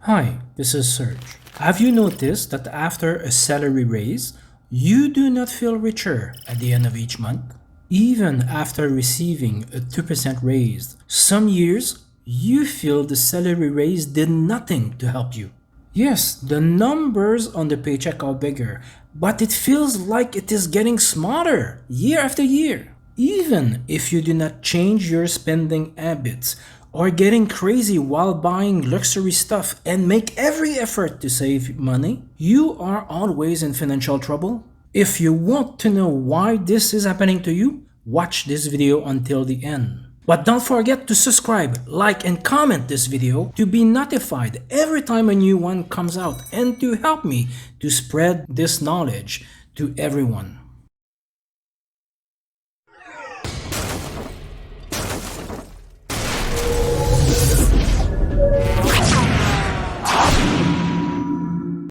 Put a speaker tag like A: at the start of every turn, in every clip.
A: Hi, this is Serge. Have you noticed that after a salary raise, you do not feel richer at the end of each month? Even after receiving a 2% raise, some years you feel the salary raise did nothing to help you. Yes, the numbers on the paycheck are bigger, but it feels like it is getting smaller year after year. Even if you do not change your spending habits or getting crazy while buying luxury stuff and make every effort to save money, you are always in financial trouble. If you want to know why this is happening to you, watch this video until the end. But don't forget to subscribe, like, and comment this video to be notified every time a new one comes out and to help me to spread this knowledge to everyone.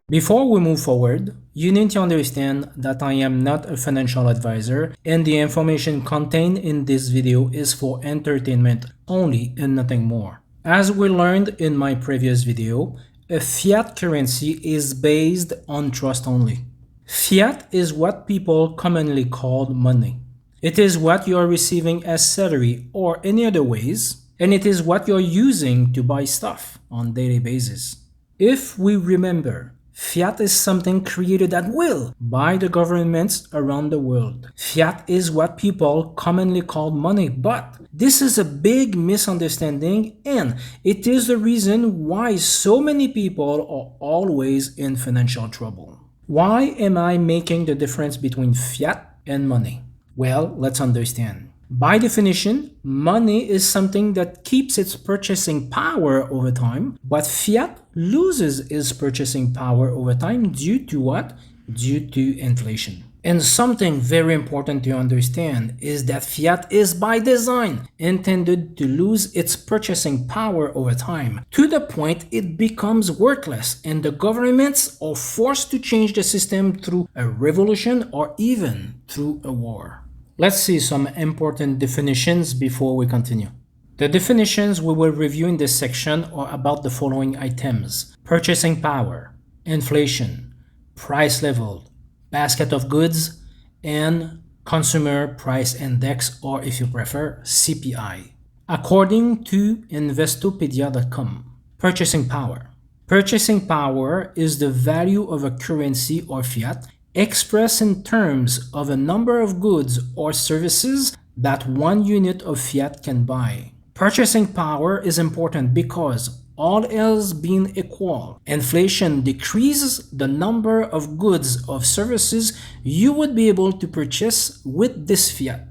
A: Before we move forward, you need to understand that I am not a financial advisor and the information contained in this video is for entertainment only and nothing more. As we learned in my previous video, a fiat currency is based on trust only. Fiat is what people commonly call money. It is what you are receiving as salary or any other ways, and it is what you're using to buy stuff on daily basis. If we remember, fiat is something created at will by the governments around the world. Fiat is what people commonly call money, but this is a big misunderstanding and it is the reason why so many people are always in financial trouble. Why am I making the difference between fiat and money? Well, let's understand. By definition, money is something that keeps its purchasing power over time, but fiat loses its purchasing power over time due to what? Due to inflation. And something very important to understand is that fiat is by design intended to lose its purchasing power over time to the point it becomes worthless and the governments are forced to change the system through a revolution or even through a war. Let's see some important definitions before we continue. The definitions we will review in this section are about the following items: purchasing power, inflation, price level, basket of goods, and consumer price index, or if you prefer, CPI. According to investopedia.com, purchasing power. Purchasing power is the value of a currency or fiat expressed in terms of a number of goods or services that one unit of fiat can buy. Purchasing power is important because, all else being equal, inflation decreases the number of goods or services you would be able to purchase with this fiat.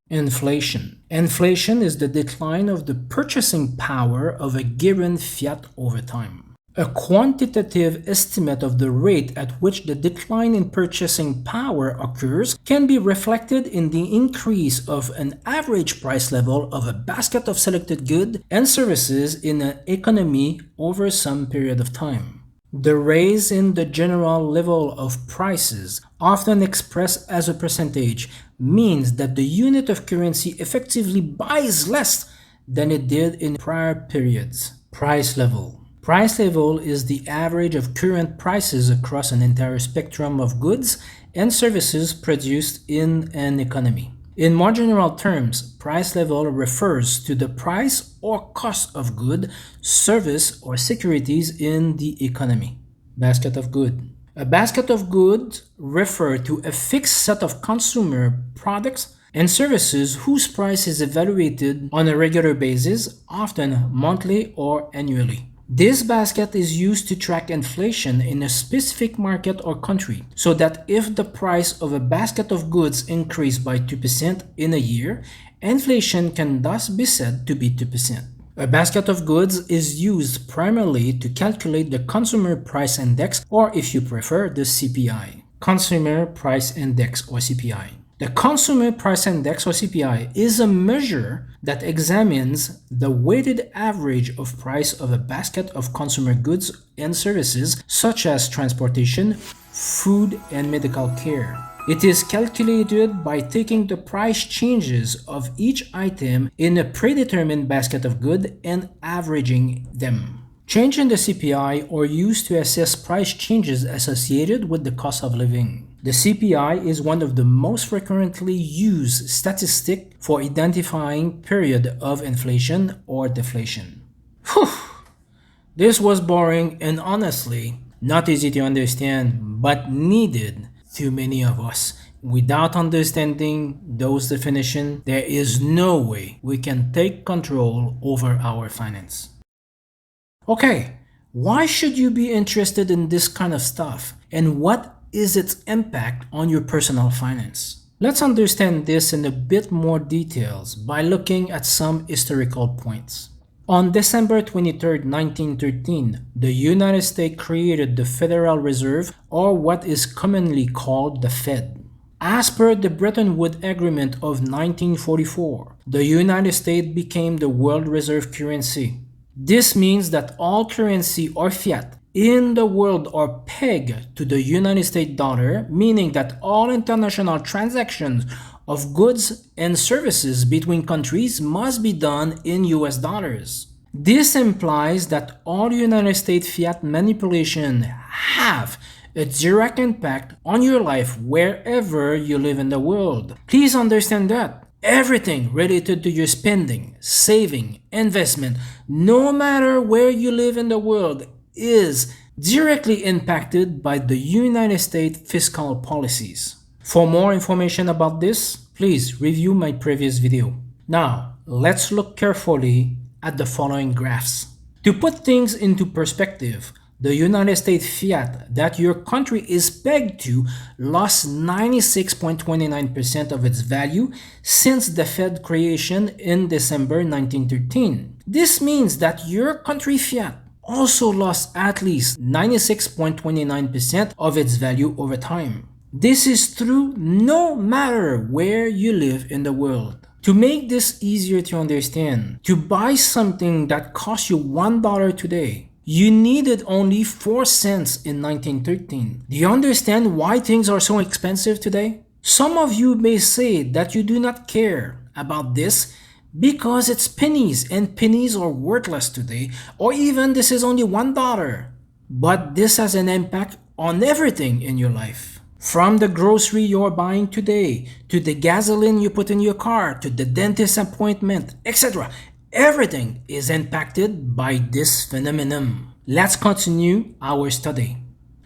A: Inflation. Inflation is the decline of the purchasing power of a given fiat over time. A quantitative estimate of the rate at which the decline in purchasing power occurs can be reflected in the increase of an average price level of a basket of selected goods and services in an economy over some period of time. The raise in the general level of prices, often expressed as a percentage, means that the unit of currency effectively buys less than it did in prior periods. Price level. Price level is the average of current prices across an entire spectrum of goods and services produced in an economy. In more general terms, price level refers to the price or cost of good, service, or securities in the economy. Basket of goods. A basket of goods refers to a fixed set of consumer products and services whose price is evaluated on a regular basis, often monthly or annually. This basket is used to track inflation in a specific market or country, so that if the price of a basket of goods increased by 2% in a year, inflation can thus be said to be 2%. A basket of goods is used primarily to calculate the Consumer Price Index, or if you prefer, the CPI. Consumer Price Index, or CPI. The Consumer Price Index, or CPI, is a measure that examines the weighted average of price of a basket of consumer goods and services such as transportation, food, and medical care. It is calculated by taking the price changes of each item in a predetermined basket of goods and averaging them. Change in the CPI are used to assess price changes associated with the cost of living. The CPI is one of the most frequently used statistics for identifying period of inflation or deflation. Whew! This was boring and honestly not easy to understand, but needed to many of us. Without understanding those definitions, there is no way we can take control over our finance. Okay, why should you be interested in this kind of stuff? And what is its impact on your personal finance? Let's understand this in a bit more details by looking at some historical points. On December 23, 1913, the United States created the Federal Reserve, or what is commonly called the Fed. As per the Bretton Woods Agreement of 1944, the United States became the world reserve currency. This means that all currency or fiat in the world are pegged to the United States dollar, meaning that all international transactions of goods and services between countries must be done in US dollars. This implies that all United States fiat manipulation have a direct impact on your life wherever you live in the world. Please understand that everything related to your spending, saving, investment, no matter where you live in the world, is directly impacted by the United States fiscal policies. For more information about this, please review my previous video. Now, let's look carefully at the following graphs. To put things into perspective, the United States fiat that your country is pegged to lost 96.29% of its value since the Fed creation in December 1913. This means that your country fiat also lost at least 96.29% of its value over time. This is true no matter where you live in the world. To make this easier to understand, to buy something that costs you $1 today, you needed only 4 cents in 1913. Do you understand why things are so expensive today? Some of you may say that you do not care about this because it's pennies and pennies are worthless today, or even this is only $1. But this has an impact on everything in your life. From the grocery you're buying today, to the gasoline you put in your car, to the dentist appointment, etc. Everything is impacted by this phenomenon. Let's continue our study.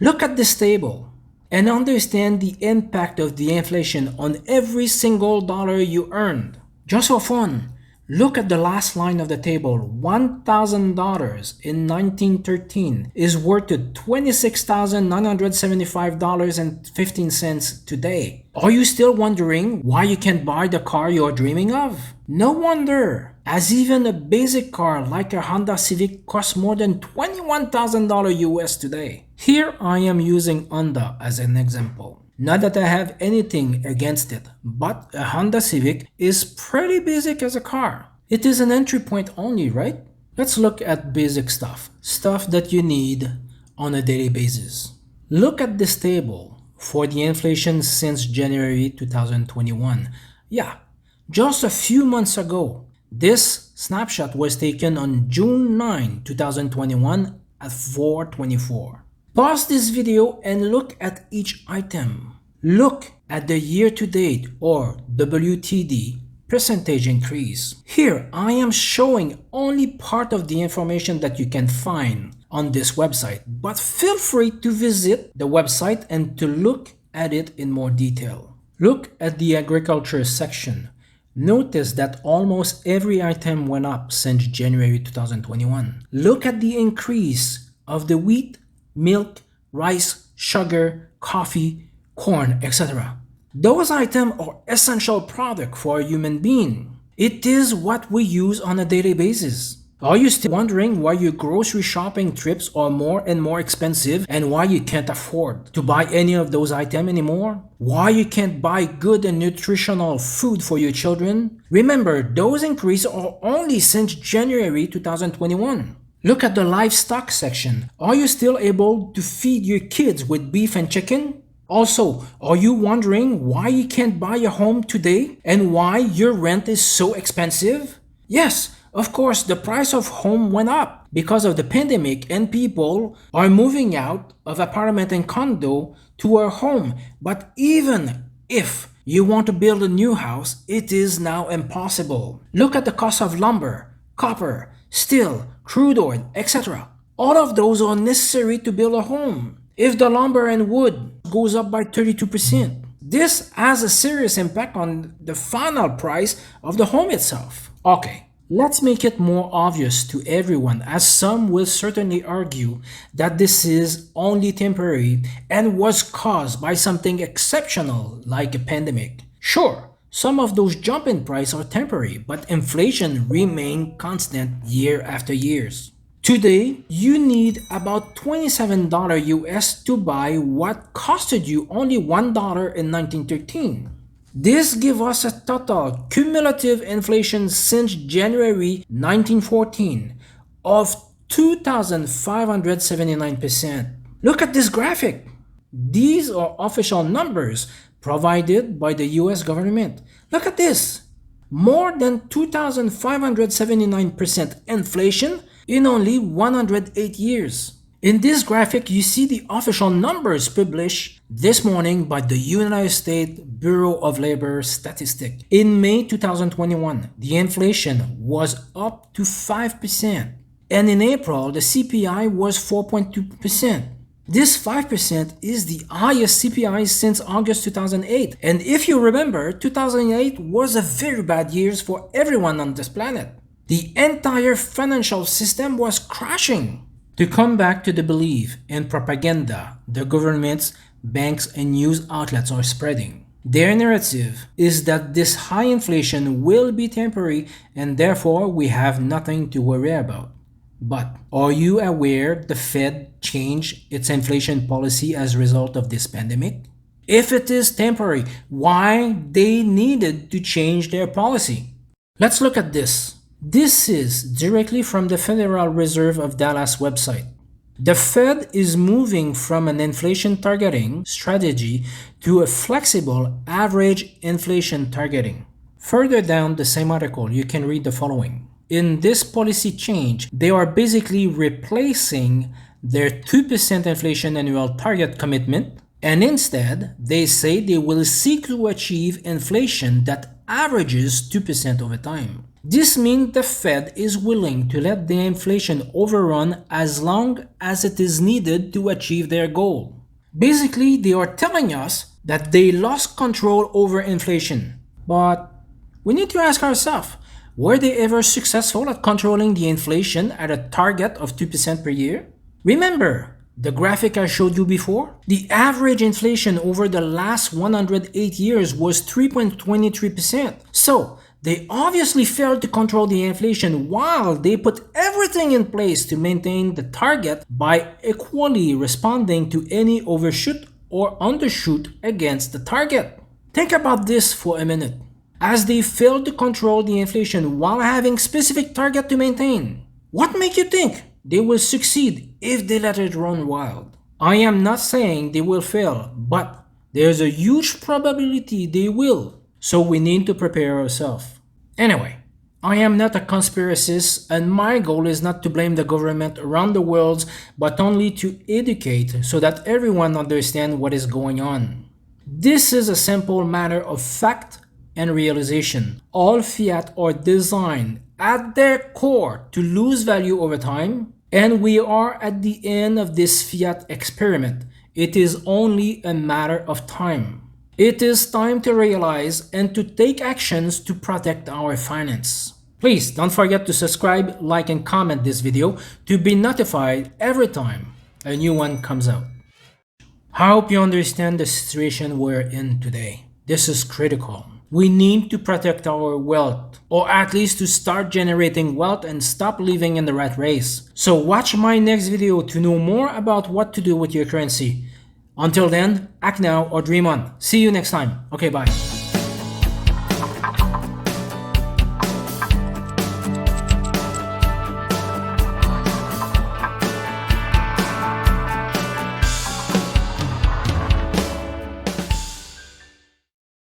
A: Look at this table and understand the impact of the inflation on every single dollar you earned. Just for fun, look at the last line of the table. $1,000 in 1913 is worth to $26,975.15 today. Are you still wondering why you can't buy the car you're dreaming of? No wonder, as even a basic car like a Honda Civic costs more than $21,000 US today. Here I am using Honda as an example. Not that I have anything against it, but a Honda Civic is pretty basic as a car. It is an entry point only, right? Let's look at basic stuff that you need on a daily basis. Look at this table for the inflation since January 2021. Yeah, just a few months ago. This snapshot was taken on June 9, 2021 at 4:24. Pause this video and look at each item. Look at the year-to-date or WTD percentage increase. Here I am showing only part of the information that you can find on this website, but feel free to visit the website and to look at it in more detail. Look at the agriculture section. Notice that almost every item went up since January 2021. Look at the increase of the wheat, milk, rice, sugar, coffee, corn, etc. Those items are essential products for a human being. It is what we use on a daily basis. Are you still wondering why your grocery shopping trips are more and more expensive and why you can't afford to buy any of those items anymore? Why you can't buy good and nutritional food for your children? Remember, those increases are only since January 2021. Look at the livestock section. Are you still able to feed your kids with beef and chicken? Also, are you wondering why you can't buy a home today and why your rent is so expensive? Yes, Of course, the price of home went up because of the pandemic and people are moving out of apartment and condo to a home. But even if you want to build a new house, it is now impossible. Look at the cost of lumber, copper, steel, crude oil, etc. All of those are necessary to build a home. If the lumber and wood goes up by 32%, this has a serious impact on the final price of the home itself. Okay, let's make it more obvious to everyone, as some will certainly argue that this is only temporary and was caused by something exceptional like a pandemic. Sure, some of those jump in price are temporary, but inflation remains constant year after years. Today, you need about $27 US to buy what costed you only $1 in 1913. This gives us a total cumulative inflation since January 1914 of 2,579%. Look at this graphic. These are official numbers provided by the US government. Look at this. More than 2,579% inflation in only 108 years. In this graphic, you see the official numbers published this morning by the United States Bureau of Labor Statistics. In May 2021, the inflation was up to 5%, and in April, the CPI was 4.2%. This 5% is the highest CPI since August 2008. And if you remember, 2008 was a very bad year for everyone on this planet. The entire financial system was crashing. To come back to the belief and propaganda the governments, banks, and news outlets are spreading. Their narrative is that this high inflation will be temporary and therefore we have nothing to worry about. But are you aware the Fed changed its inflation policy as a result of this pandemic? If it is temporary, why they needed to change their policy? Let's look at this. This is directly from the Federal Reserve of Dallas website. The Fed is moving from an inflation targeting strategy to a flexible average inflation targeting. Further down the same article, you can read the following. In this policy change, they are basically replacing their 2% inflation annual target commitment, and instead, they say they will seek to achieve inflation that averages 2% over time. This means the Fed is willing to let the inflation overrun as long as it is needed to achieve their goal. Basically, they are telling us that they lost control over inflation. But we need to ask ourselves, were they ever successful at controlling the inflation at a target of 2% per year? Remember the graphic I showed you before? The average inflation over the last 108 years was 3.23%. So, they obviously failed to control the inflation while they put everything in place to maintain the target by equally responding to any overshoot or undershoot against the target. Think about this for a minute. As they failed to control the inflation while having specific target to maintain, what makes you think they will succeed if they let it run wild? I am not saying they will fail, but there's a huge probability they will. So we need to prepare ourselves. Anyway, I am not a conspiracist and my goal is not to blame the government around the world, but only to educate so that everyone understands what is going on. This is a simple matter of fact and realization. All fiat are designed at their core to lose value over time, and we are at the end of this fiat experiment. It is only a matter of time. It is time to realize and to take actions to protect our finance. Please don't forget to subscribe, like, and comment this video to be notified every time a new one comes out. I hope you understand the situation we're in today. This is critical. We need to protect our wealth, or at least to start generating wealth and stop living in the rat race. So watch my next video to know more about what to do with your currency. Until then, act now or dream on. See you next time. Okay, bye.